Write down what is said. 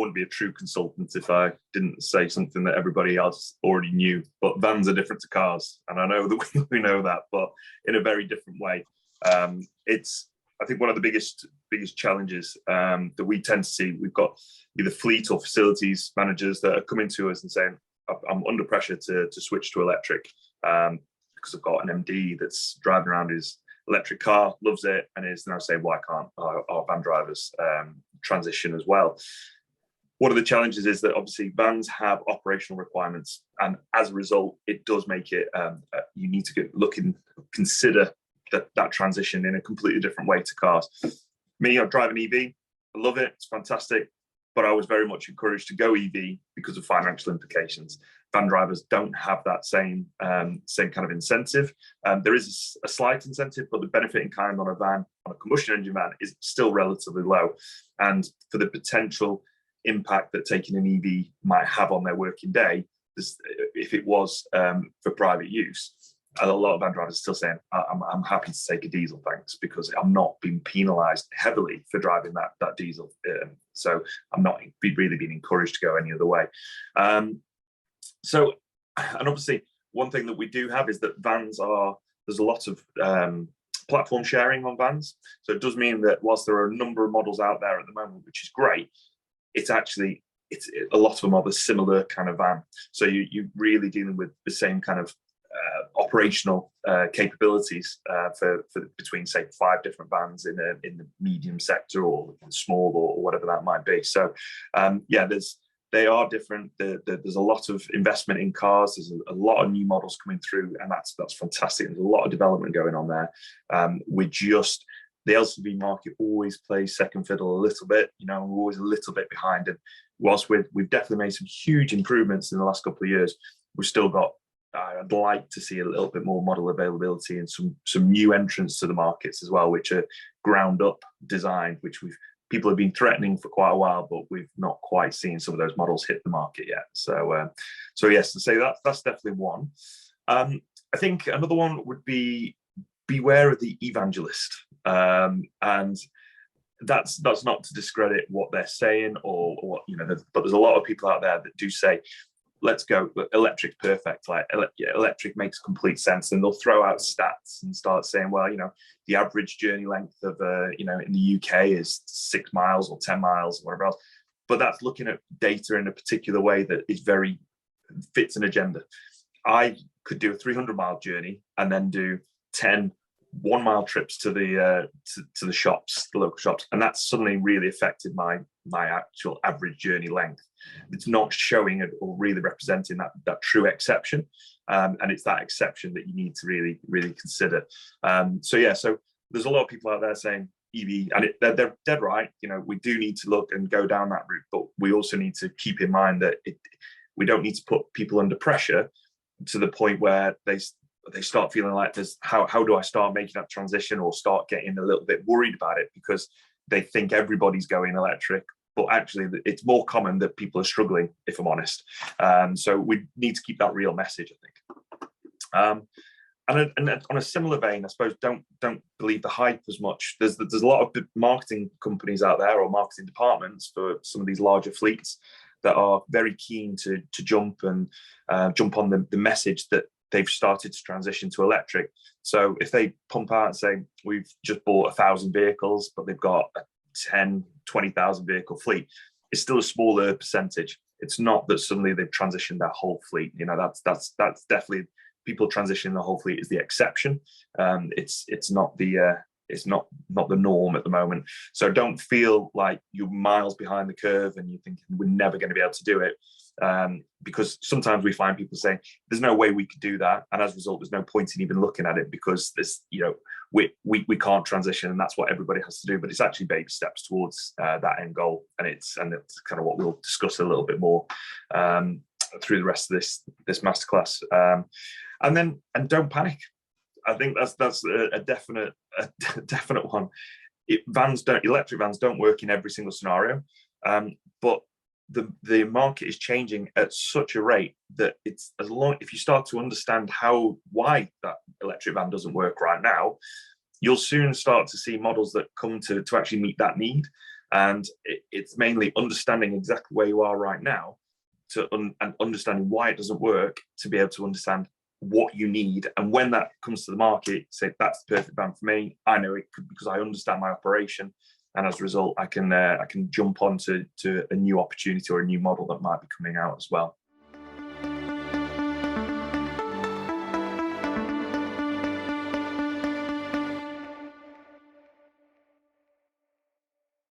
wouldn't be a true consultant if I didn't say something that everybody else already knew. But vans are different to cars, and I know that we know that, but in a very different way. It's, I think, one of the biggest challenges that we tend to see. We've got either fleet or facilities managers that are coming to us and saying, "I'm under pressure to switch to electric because I've got an MD that's driving around his electric car, loves it, and is now saying, why can't our van drivers transition as well?" One of the challenges is that obviously vans have operational requirements, and as a result, it does make it you need to consider that transition in a completely different way to cars. Me, I drive an EV. I love it. It's fantastic. But I was very much encouraged to go EV because of financial implications. Van drivers don't have that same kind of incentive. There is a slight incentive, but the benefit in kind on a combustion engine van is still relatively low. And for the potential impact that taking an EV might have on their working day, if it was for private use, a lot of van drivers are still saying, I'm happy to take a diesel, thanks, because I'm not being penalised heavily for driving that diesel. So I'm not really being encouraged to go any other way. So, and obviously, one thing that we do have is that there's a lot of platform sharing on vans. So it does mean that whilst there are a number of models out there at the moment, which is great, it's a lot of them are the similar kind of van. So you're really dealing with the same kind of operational capabilities for between, say, 5 different vans in the medium sector or small or whatever that might be. So yeah, they are different. There's a lot of investment in cars. There's a lot of new models coming through, and that's fantastic. There's a lot of development going on there. The LCV market always plays second fiddle a little bit. We're always a little bit behind. And whilst we've definitely made some huge improvements in the last couple of years, we've still got, I'd like to see a little bit more model availability and some new entrants to the markets as well, which are ground up designed, which people have been threatening for quite a while, but we've not quite seen some of those models hit the market yet. So yes, to say that's definitely one. I think another one would be beware of the evangelist, and that's not to discredit what they're saying or what but there's a lot of people out there that do say, let's go electric, perfect, like electric makes complete sense, and they'll throw out stats and start saying, well, the average journey length of in the UK is 6 miles or 10 miles or whatever else, but that's looking at data in a particular way that is very fits an agenda. I could do a 300-mile journey and then do 10 1-mile trips to the shops, the local shops, and that's suddenly really affected my actual average journey length. It's not showing it or really representing that true exception, and it's that exception that you need to really consider. So there's a lot of people out there saying EV, and they're dead right. We do need to look and go down that route, but we also need to keep in mind that we don't need to put people under pressure to the point where they start feeling like how do I start making that transition, or start getting a little bit worried about it because they think everybody's going electric, but actually it's more common that people are struggling, if I'm honest. So we need to keep that real message, I think. And on a similar vein, I suppose, don't believe the hype as much. There's a lot of marketing companies out there, or marketing departments for some of these larger fleets, that are very keen to jump on the message that they've started to transition to electric. So if they pump out and say, we've just bought 1,000 vehicles, but they've got a 10, 20,000 vehicle fleet, it's still a smaller percentage. It's not that suddenly they've transitioned their whole fleet. That's definitely, people transitioning the whole fleet is the exception. It's not the norm at the moment. So don't feel like you're miles behind the curve and you're thinking we're never going to be able to do it. Because sometimes we find people saying there's no way we could do that, and as a result there's no point in even looking at it because we can't transition, and that's what everybody has to do. But it's actually baby steps towards that end goal, and it's kind of what we'll discuss a little bit more through the rest of this masterclass. And don't panic. I think that's a definite one. Electric vans don't work in every single scenario, but the market is changing at such a rate that if you start to understand why that electric van doesn't work right now, you'll soon start to see models that come to actually meet that need. And it's mainly understanding exactly where you are right now and understanding why it doesn't work, to be able to understand what you need. And when that comes to the market, say that's the perfect van for me. I know it because I understand my operation, and as a result, I can jump onto a new opportunity or a new model that might be coming out as well.